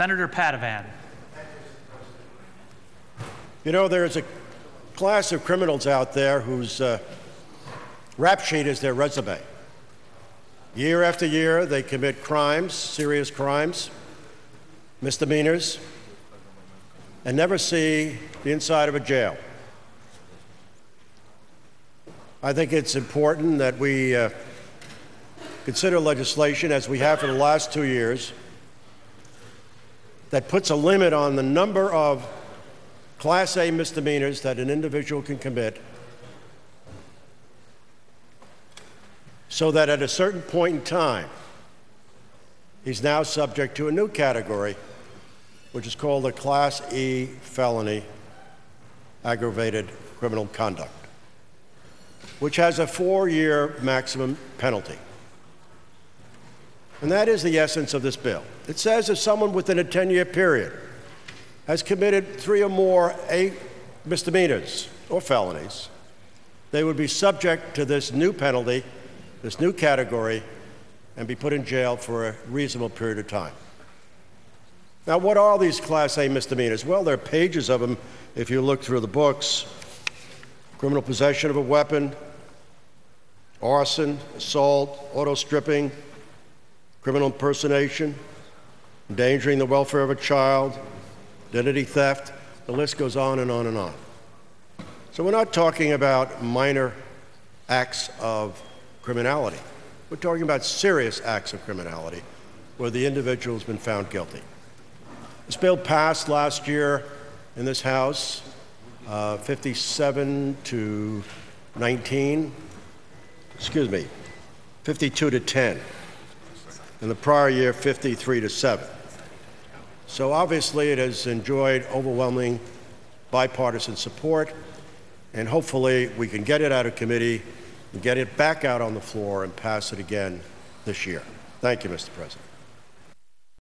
Senator Padovan. You know, there's a class of criminals out there whose rap sheet is their resume. Year after year, they commit crimes, serious crimes, misdemeanors, and never see the inside of a jail. I think it's important that we consider legislation, as we have for the last 2 years, that puts a limit on the number of Class A misdemeanors that an individual can commit, so that at a certain point in time, he's now subject to a new category, which is called a Class E felony, aggravated criminal conduct, which has a 4-year maximum penalty. And that is the essence of this bill. It says if someone within a 10-year period has committed 3 or more misdemeanors or felonies, they would be subject to this new penalty, this new category, and be put in jail for a reasonable period of time. Now, what are these Class A misdemeanors? Well, there are pages of them if you look through the books. Criminal possession of a weapon, arson, assault, auto stripping, criminal impersonation, endangering the welfare of a child, identity theft. The list goes on and on and on. So we're not talking about minor acts of criminality. We're talking about serious acts of criminality where the individual has been found guilty. This bill passed last year in this House, 57 to 19, 52 to 10. In the prior year, 53 to 7. So obviously it has enjoyed overwhelming bipartisan support, and hopefully we can get it out of committee and get it back out on the floor and pass it again this year. Thank you, Mr. President.